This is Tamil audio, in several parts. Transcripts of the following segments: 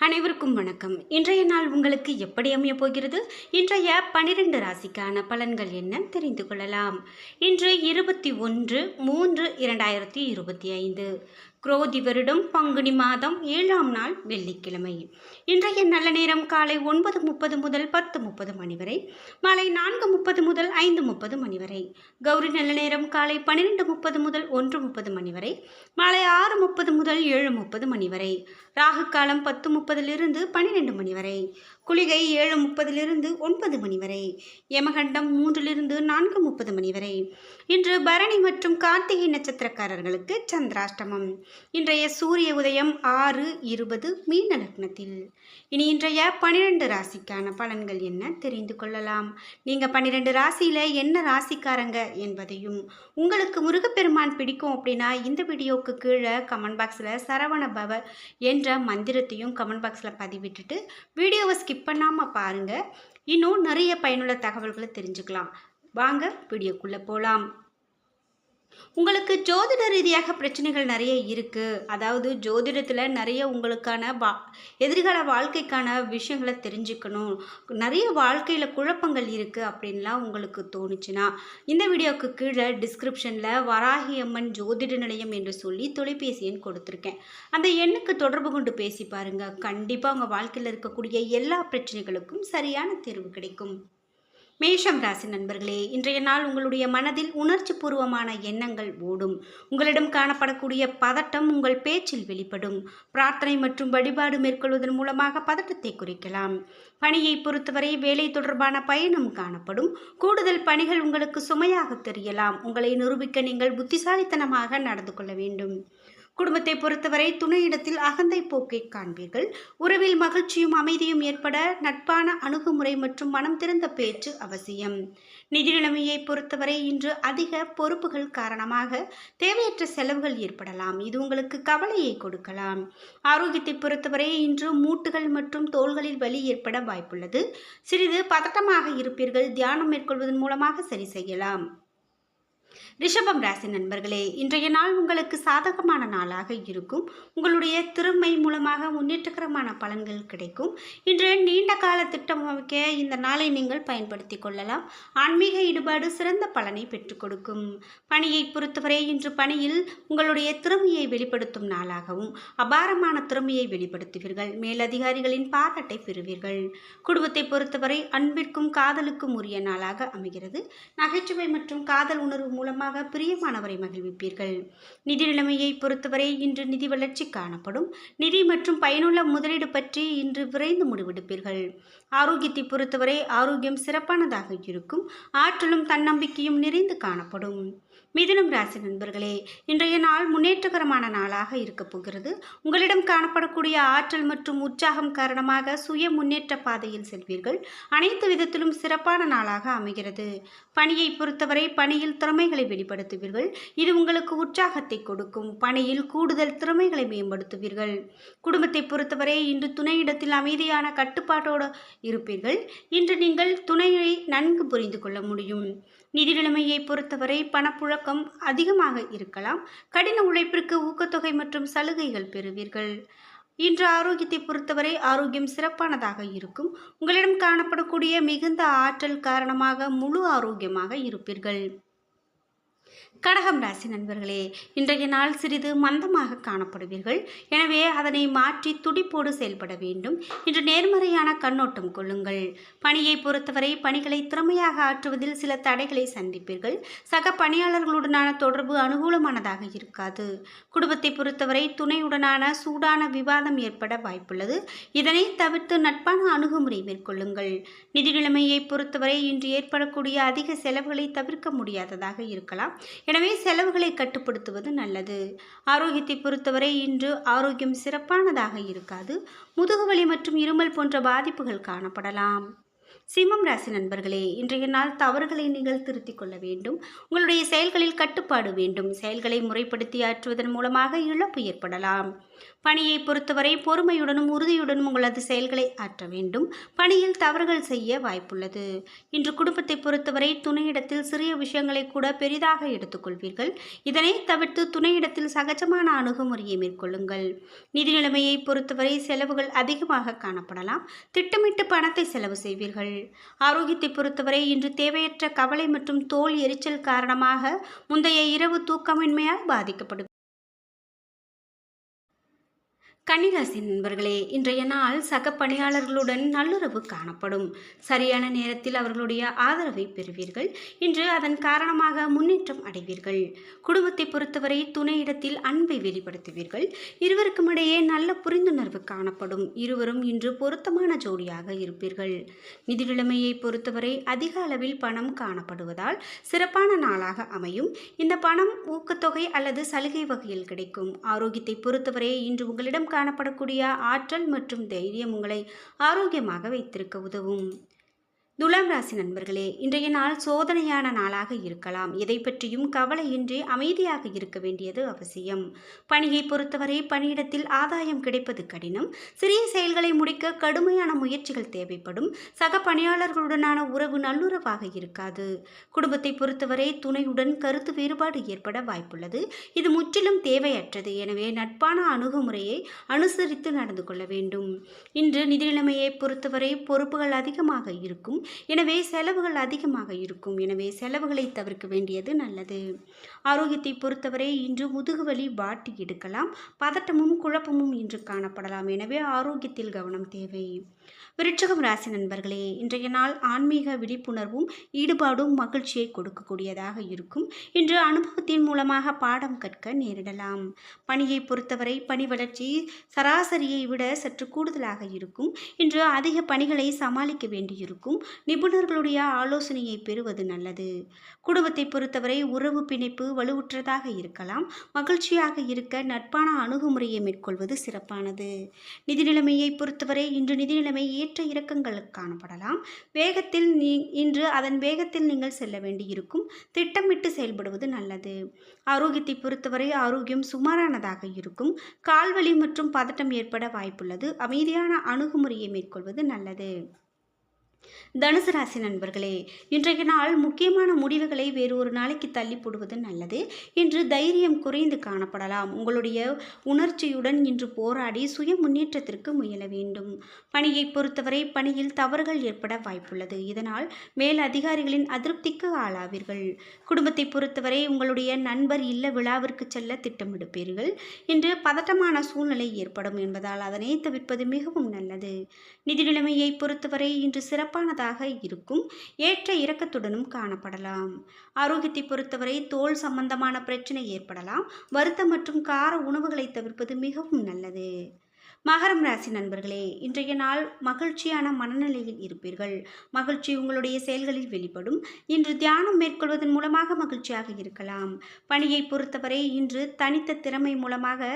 அனைவருக்கும் வணக்கம். இன்றைய நாள் உங்களுக்கு எப்படி அமைய போகிறது? இன்றைய 12 ராசிக்கான பலன்கள் என்ன தெரிந்து கொள்ளலாம். இன்று 21/3/2025 குரோதி வருடம் பங்குனி மாதம் 7ஆம் நாள் வெள்ளிக்கிழமை. இன்றைய நல்ல நேரம் காலை 9:30 முதல் 10:30 மணி வரை, மாலை 4:30 முதல் 5:30 மணி வரை. கௌரி நல்ல நேரம் காலை 12:30 முதல் 1:30 மணி வரை, மாலை 6:30 முதல் 7:30 மணி வரை. ராகு காலம் 10:30 12 மணி வரை. குளிகை 7:30 9 மணி வரை. யமகண்டம் 3 4:30 மணி வரை. இன்று பரணி மற்றும் கார்த்திகை நட்சத்திரக்காரர்களுக்கு சந்திராஷ்டமம். இன்றைய சூரிய உதயம் 6:20 மீன லக்னத்தில். இனி இன்றைய 12 ராசிக்கான பலன்கள் என்ன தெரிந்து கொள்ளலாம். நீங்க 12 ராசியில என்ன ராசிக்காரங்க என்பதையும், உங்களுக்கு முருகப்பெருமான் பிடிக்கும் அப்படின்னா இந்த வீடியோக்கு கீழே கமெண்ட் பாக்ஸில் சரவண பவ என்ற மந்திரத்தையும் கமெண்ட் பாக்ஸில் பதிவிட்டுட்டு வீடியோவை ஸ்கிப் பண்ணாமல் பாருங்கள். இன்னும் நிறைய பயனுள்ள தகவல்களை தெரிஞ்சுக்கலாம். வாங்க வீடியோக்குள்ளே போகலாம். உங்களுக்கு ஜோதிட ரீதியாக பிரச்சனைகள் நிறைய இருக்குது. அதாவது ஜோதிடத்தில் நிறைய உங்களுக்கான எதிர்கால வாழ்க்கைக்கான விஷயங்களை தெரிஞ்சுக்கணும், நிறைய வாழ்க்கையில் குழப்பங்கள் இருக்குது அப்படின்லாம் உங்களுக்கு தோணுச்சுன்னா இந்த வீடியோவுக்கு கீழே டிஸ்கிரிப்ஷனில் வராகி அம்மன் ஜோதிட நிலையம் என்று சொல்லி தொலைபேசி எண் கொடுத்துருக்கேன். அந்த எண்ணுக்கு தொடர்பு கொண்டு பேசி பாருங்கள். கண்டிப்பாக உங்கள் வாழ்க்கையில் இருக்கக்கூடிய எல்லா பிரச்சனைகளுக்கும் சரியான தீர்வு கிடைக்கும். மேஷம் ராசி நண்பர்களே, இன்றைய நாள் உங்களுடைய மனதில் உணர்ச்சி பூர்வமான எண்ணங்கள் ஓடும். உங்களிடம் காணப்படக்கூடிய பதட்டம் உங்கள் பேச்சில் வெளிப்படும். பிரார்த்தனை மற்றும் வழிபாடு மேற்கொள்வதன் மூலமாக பதட்டத்தை குறைக்கலாம். பணியை பொறுத்தவரை வேலை தொடர்பான பயணம் காணப்படும். கூடுதல் பணிகள் உங்களுக்கு சுமையாக தெரியலாம். உங்களை நிரூபிக்க நீங்கள் புத்திசாலித்தனமாக நடந்து கொள்ள வேண்டும். குடும்பத்தை பொறுத்தவரை துணையிடத்தில் அகந்தை போக்கை காண்பீர்கள். உறவில் மகிழ்ச்சியும் அமைதியும் ஏற்பட நட்பான அணுகுமுறை மற்றும் மனம் திறந்த பேச்சு அவசியம். நிதி நிலைமையை பொறுத்தவரை இன்று அதிக பொறுப்புகள் காரணமாக தேவையற்ற செலவுகள் ஏற்படலாம். இது உங்களுக்கு கவலையை கொடுக்கலாம். ஆரோக்கியத்தை பொறுத்தவரை இன்று மூட்டுகள் மற்றும் தோள்களில் வலி ஏற்பட வாய்ப்புள்ளது. சிறிது பதட்டமாக இருப்பீர்கள். தியானம் மேற்கொள்வதன் மூலமாக சரி செய்யலாம். ரிஷபம் ராசி நண்பர்களே, இன்றைய நாள் உங்களுக்கு சாதகமான நாளாக இருக்கும். உங்களுடைய திறமை மூலமாக முன்னேற்றகரமான பலன்கள் கிடைக்கும். இன்று நீண்ட கால திட்டம் அமைக்க இந்த நாளை நீங்கள் பயன்படுத்தி கொள்ளலாம். ஆன்மீக ஈடுபாடு சிறந்த பலனை பெற்றுக் கொடுக்கும். பணியை பொறுத்தவரை இன்று பணியில் உங்களுடைய திறமையை வெளிப்படுத்தும் நாளாகவும் அபாரமான திறமையை வெளிப்படுத்துவீர்கள். மேலதிகாரிகளின் பாராட்டை பெறுவீர்கள். குடும்பத்தை பொறுத்தவரை அன்பிற்கும் காதலுக்கும் உரிய நாளாக அமைகிறது. நகைச்சுவை மற்றும் காதல் உணர்வு மூலமாக பிரியமானவரை மகிழ்விப்பீர்கள். நிதி நிலைமையை பொறுத்தவரை இன்று நிதி வளர்ச்சி காணப்படும். நிதி மற்றும் பயனுள்ள முதலீடு பற்றி இன்று விரைந்து முடிவெடுப்பீர்கள். ஆரோக்கியத்தை பொறுத்தவரை ஆரோக்கியம் சிறப்பானதாக இருக்கும். ஆற்றலும் தன்னம்பிக்கையும் நிறைந்து காணப்படும். மிதுனம் ராசி நண்பர்களே, இன்றைய நாள் முன்னேற்றகரமான நாளாக இருக்கப் போகிறது. உங்களிடம் காணப்படக்கூடிய ஆற்றல் மற்றும் உற்சாகம் காரணமாக சுய முன்னேற்ற பாதையில் செல்வீர்கள். அனைத்து விதத்திலும் சிறப்பான நாளாக அமைகிறது. பணியை பொறுத்தவரை பணியில் திறமைகளை வெளிப்படுத்துவீர்கள். இது உங்களுக்கு உற்சாகத்தை கொடுக்கும். பணியில் கூடுதல் திறமைகளை மேம்படுத்துவீர்கள். குடும்பத்தை பொறுத்தவரை இன்று துணையிடத்தில் அமைதியான கட்டுப்பாட்டோடு இருப்பீர்கள். இன்று நீங்கள் துணையை நன்கு புரிந்து கொள்ள முடியும். நிதி நிலைமையை பொறுத்தவரை பணப்புழக்கம் அதிகமாக இருக்கலாம். கடின உழைப்பிற்கு ஊக்கத்தொகை மற்றும் சலுகைகள் பெறுவீர்கள். இன்று ஆரோக்கியத்தை பொறுத்தவரை ஆரோக்கியம் சிறப்பானதாக இருக்கும். உங்களிடம் காணப்படக்கூடிய மிகுந்த ஆற்றல் காரணமாக முழு ஆரோக்கியமாக இருப்பீர்கள். கடகம் ராசி நண்பர்களே, இன்றைய நாள் சிறிது மந்தமாக காணப்படுவீர்கள். எனவே அதனை மாற்றி துடிப்போடு செயல்பட வேண்டும். இன்று நேர்மறையான கண்ணோட்டம் கொள்ளுங்கள். பணியை பொறுத்தவரை பணிகளை திறமையாக ஆற்றுவதில் சில தடைகளை சந்திப்பீர்கள். சக பணியாளர்களுடனான தொடர்பு அனுகூலமானதாக இருக்காது. குடும்பத்தை பொறுத்தவரை துணையுடனான சூடான விவாதம் ஏற்பட வாய்ப்புள்ளது. இதனை தவிர்த்து நட்பான அணுகுமுறை மேற்கொள்ளுங்கள். நிதி நிலைமையை பொறுத்தவரை இன்று ஏற்படக்கூடிய அதிக செலவுகளை தவிர்க்க முடியாததாக இருக்கலாம். எனவே செலவுகளை கட்டுப்படுத்துவது நல்லது. ஆரோக்கியத்தை பொறுத்தவரை இன்று ஆரோக்கியம் சிறப்பானதாக இருக்காது. முதுகுவலி மற்றும் இருமல் போன்ற பாதிப்புகள் காணப்படலாம். சிம்மம் ராசி நண்பர்களே, இன்றைய நாள் தவறுகளை நீங்கள் திருத்திக் கொள்ள வேண்டும். உங்களுடைய செயல்களில் கட்டுப்பாடு வேண்டும். செயல்களை முறைப்படுத்தி ஆற்றுவதன் மூலமாக இழப்பு ஏற்படலாம். பணியை பொறுத்தவரை பொறுமையுடனும் உறுதியுடனும் உங்களது செயல்களை ஆற்ற வேண்டும். பணியில் தவறுகள் செய்ய வாய்ப்புள்ளது. இன்று குடும்பத்தை பொறுத்தவரை துணையிடத்தில் சிறிய விஷயங்களை கூட பெரிதாக எடுத்துக்கொள்வீர்கள். இதனை தவிர்த்து துணையிடத்தில் சகஜமான அணுகுமுறையை மேற்கொள்ளுங்கள். நிதி நிலைமையை பொறுத்தவரை செலவுகள் அதிகமாக காணப்படலாம். திட்டமிட்டு பணத்தை செலவு செய்வீர்கள். ஆரோக்கியத்தை பொறுத்தவரை இன்று தேவையற்ற கவலை மற்றும் தோல் எரிச்சல் காரணமாக முந்தைய இரவு தூக்கமின்மையால் பாதிக்கப்படும். கன்னிராசி நண்பர்களே, இன்றைய நாள் சக பணியாளர்களுடன் நல்லுறவு காணப்படும். சரியான நேரத்தில் அவர்களுடைய ஆதரவை பெறுவீர்கள். இன்று அதன் காரணமாக முன்னேற்றம் அடைவீர்கள். குடும்பத்தை பொறுத்தவரை துணையிடத்தில் அன்பை வெளிப்படுத்துவீர்கள். இருவருக்கும் இடையே நல்ல புரிந்துணர்வு காணப்படும். இருவரும் இன்று பொருத்தமான ஜோடியாக இருப்பீர்கள். நிதி நிலைமையை பொறுத்தவரை அதிக அளவில் பணம் காணப்படுவதால் சிறப்பான நாளாக அமையும். இந்த பணம் ஊக்கத்தொகை அல்லது சலுகை வகையில் கிடைக்கும். ஆரோக்கியத்தை பொறுத்தவரை இன்று உங்களிடம் காணப்படக்கூடிய ஆற்றல் மற்றும் தைரியம் உங்களை ஆரோக்கியமாக வைத்திருக்க உதவும். துலாம் ராசி நண்பர்களே, இன்றைய நாள் சோதனையான நாளாக இருக்கலாம். எதை பற்றியும் கவலையின்றி அமைதியாக இருக்க வேண்டியது அவசியம். பணியை பொறுத்தவரை பணியிடத்தில் ஆதாயம் கிடைப்பது கடினம். சிறிய செயல்களை முடிக்க கடுமையான முயற்சிகள் தேவைப்படும். சக பணியாளர்களுடனான உறவு நல்லுறவாக இருக்காது. குடும்பத்தை பொறுத்தவரை துணையுடன் கருத்து வேறுபாடு ஏற்பட வாய்ப்புள்ளது. இது முற்றிலும் தேவையற்றது. எனவே நட்பான அணுகுமுறையை அனுசரித்து நடந்து கொள்ள வேண்டும். இன்று நிதி நிலைமையை பொறுத்தவரை பொறுப்புகள் அதிகமாக இருக்கும். எனவே செலவுகள் அதிகமாக இருக்கும். எனவே செலவுகளை தவிர்க்க வேண்டியது நல்லது. ஆரோக்கியத்தை பொறுத்தவரை இன்று முதுகுவலி வாட்டி எடுக்கலாம். பதட்டமும் குழப்பமும் இன்று காணப்படலாம். எனவே ஆரோக்கியத்தில் கவனம் தேவை. விருச்சிகம் ராசி நண்பர்களே, இன்றைய நாள் ஆன்மீக விழிப்புணர்வும் ஈடுபாடும் மகிழ்ச்சியை கொடுக்கக்கூடியதாக இருக்கும். இன்று அனுபவத்தின் மூலமாக பாடம் கற்க நேரிடலாம். பணியை பொறுத்தவரை பணி வளர்ச்சி சராசரியை விட சற்று கூடுதலாக இருக்கும். இன்று அதிக பணிகளை சமாளிக்க வேண்டியிருக்கும். நிபுணர்களுடைய ஆலோசனையை பெறுவது நல்லது. குடும்பத்தை பொறுத்தவரை உறவு பிணைப்பு வலுவுற்றதாக இருக்கலாம். மகிழ்ச்சியாக இருக்க நட்பான அணுகுமுறையை மேற்கொள்வது சிறப்பானது. நிதி நிலைமையை பொறுத்தவரை இன்று நிதி நிலைமை ஏற்ற இறக்கங்கள் காணப்படலாம். இன்று அதன் வேகத்தில் நீங்கள் செல்ல வேண்டியிருக்கும். திட்டமிட்டு செயல்படுவது நல்லது. ஆரோக்கியத்தை பொறுத்தவரை ஆரோக்கியம் சுமாரானதாக இருக்கும். கால்வலி மற்றும் பதட்டம் ஏற்பட வாய்ப்புள்ளது. அமைதியான அணுகுமுறையை மேற்கொள்வது நல்லது. தனுசு ராசி நண்பர்களே, இன்றைய நாள் முக்கியமான முடிவுகளை வேறு ஒரு நாளைக்கு தள்ளி போடுவது நல்லது. இன்று தைரியம் குறைந்து காணப்படலாம். உங்களுடைய உணர்ச்சியுடன் இன்று போராடி சுய முன்னேற்றத்திற்கு முயல வேண்டும். பணியை பொறுத்தவரை பணியில் தவறுகள் ஏற்பட வாய்ப்புள்ளது. இதனால் மேல் அதிகாரிகளின் அதிருப்திக்கு ஆளாவீர்கள். குடும்பத்தை பொறுத்தவரை உங்களுடைய நண்பர் இல்ல விழாவிற்கு செல்ல திட்டமிடுப்பீர்கள். இன்று பதட்டமான சூழ்நிலை ஏற்படும் என்பதால் அதனை தவிர்ப்பது மிகவும் நல்லது. நிதி நிலைமையை பொறுத்தவரை இன்று சிறப்பானதாக இருக்கும். ஏற்ற இறக்கத்துடனும் காணப்படலாம். ஆரோக்கியத்தை பொறுத்தவரை தோல் சம்பந்தமான பிரச்சனை ஏற்படலாம். வருத்தம் மற்றும் கார உணவுகளை தவிர்ப்பது மிகவும் நல்லது. மகரம் ராசி நண்பர்களே, இன்றைய நாள் மகிழ்ச்சியான மனநிலையில் இருப்பீர்கள். மகிழ்ச்சி உங்களுடைய செயல்களில் வெளிப்படும். இன்று தியானம் மேற்கொள்வதன் மூலமாக மகிழ்ச்சியாக இருக்கலாம். பணியை பொறுத்தவரை இன்று தனித்த திறமை மூலமாக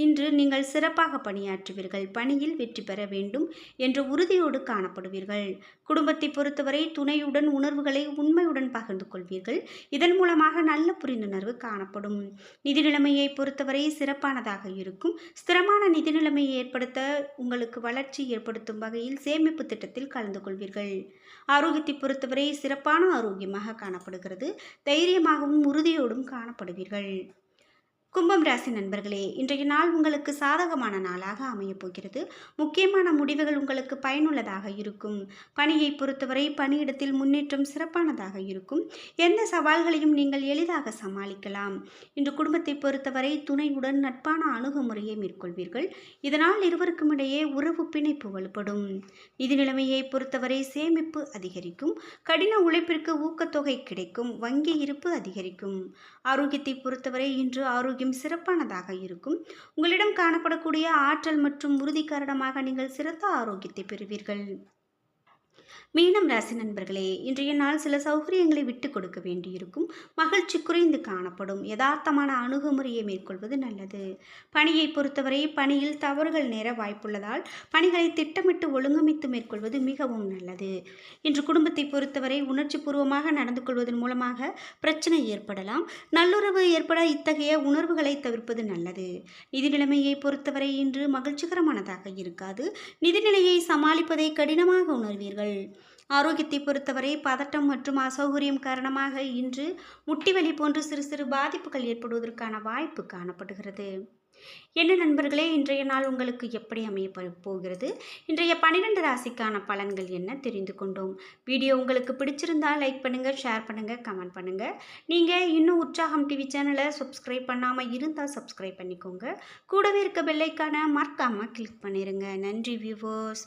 இன்று நீங்கள் சிறப்பாக பணியாற்றுவீர்கள். பணியில் வெற்றி பெற வேண்டும் என்ற உறுதியோடு காணப்படுவீர்கள். குடும்பத்தை பொறுத்தவரை துணையுடன் உணர்வுகளை உண்மையுடன் பகிர்ந்து கொள்வீர்கள். இதன் மூலமாக நல்ல புரிந்துணர்வு காணப்படும். நிதி நிலைமையை பொறுத்தவரை சிறப்பானதாக இருக்கும். ஸ்திரமான நிதி நிலைமையை ஏற்படுத்த உங்களுக்கு வளர்ச்சி ஏற்படுத்தும் வகையில் சேமிப்பு திட்டத்தில் கலந்து கொள்வீர்கள். ஆரோக்கியத்தை பொறுத்தவரை சிறப்பான ஆரோக்கியமாக காணப்படுகிறது. தைரியமாகவும் உறுதியோடும் காணப்படுவீர்கள். கும்பம் ராசி நண்பர்களே, இன்றைய நாள் உங்களுக்கு சாதகமான நாளாக அமையப் போகிறது. முக்கியமான முடிவுகள் உங்களுக்கு பயனுள்ளதாக இருக்கும். பணியை பொறுத்தவரை பணியிடத்தில் முன்னேற்றம் சிறப்பானதாக இருக்கும். எந்த சவால்களையும் நீங்கள் எளிதாக சமாளிக்கலாம். இன்று குடும்பத்தை பொறுத்தவரை துணையுடன் நட்பான அணுகுமுறையை மேற்கொள்வீர்கள். இதனால் இருவருக்கும் இடையே உறவு பிணைப்பு வலுப்படும். நிதி நிலைமையை பொறுத்தவரை சேமிப்பு அதிகரிக்கும். கடின உழைப்பிற்கு ஊக்கத்தொகை கிடைக்கும். வங்கி இருப்பு அதிகரிக்கும். ஆரோக்கியத்தை பொறுத்தவரை இன்று ஆரோக்கியம் சிறப்பானதாக இருக்கும். உங்களிடம் காணப்படக்கூடிய ஆற்றல் மற்றும் உறுதி காரணமாக நீங்கள் சிறந்த ஆரோக்கியத்தை பெறுவீர்கள். மீனம் ராசி நண்பர்களே, இன்றைய நாள் சில சௌகரியங்களை விட்டு கொடுக்க வேண்டியிருக்கும். மகிழ்ச்சி குறைந்து காணப்படும். யதார்த்தமான அணுகுமுறையை மேற்கொள்வது நல்லது. பணியை பொறுத்தவரை பணியில் தவறுகள் நேர வாய்ப்புள்ளதால் பணிகளை திட்டமிட்டு ஒழுங்கமைத்து மேற்கொள்வது மிகவும் நல்லது. இன்று குடும்பத்தை பொறுத்தவரை உணர்ச்சி பூர்வமாக நடந்து கொள்வதன் மூலமாக பிரச்சனை ஏற்படலாம். நல்லுறவு ஏற்பட இத்தகைய உணர்வுகளை தவிர்ப்பது நல்லது. நிதி நிலைமையை பொறுத்தவரை இன்று மகிழ்ச்சிகரமானதாக இருக்காது. நிதிநிலையை சமாளிப்பதை கடினமாக உணர்வீர்கள். ஆரோக்கியத்தை பொறுத்தவரை பதட்டம் மற்றும் அசௌகரியம் காரணமாக இன்று முட்டிவலி போன்று சிறு சிறு பாதிப்புகள் ஏற்படுவதற்கான வாய்ப்பு காணப்படுகிறது. என்ன நண்பர்களே, இன்றைய நாள் உங்களுக்கு எப்படி அமைய போகிறது? இன்றைய 12 ராசிக்கான பலன்கள் என்ன தெரிந்து கொண்டோம். வீடியோ உங்களுக்கு பிடிச்சிருந்தால் லைக் பண்ணுங்கள், ஷேர் பண்ணுங்கள், கமெண்ட் பண்ணுங்கள். நீங்கள் இன்னும் உற்சாகம் டிவி சேனலை சப்ஸ்கிரைப் பண்ணாமல் இருந்தால் சப்ஸ்கிரைப் பண்ணிக்கோங்க. கூடவே இருக்க பெல்லைக்கான மறக்காமல் கிளிக் பண்ணிடுங்க. நன்றி வியூவர்ஸ்.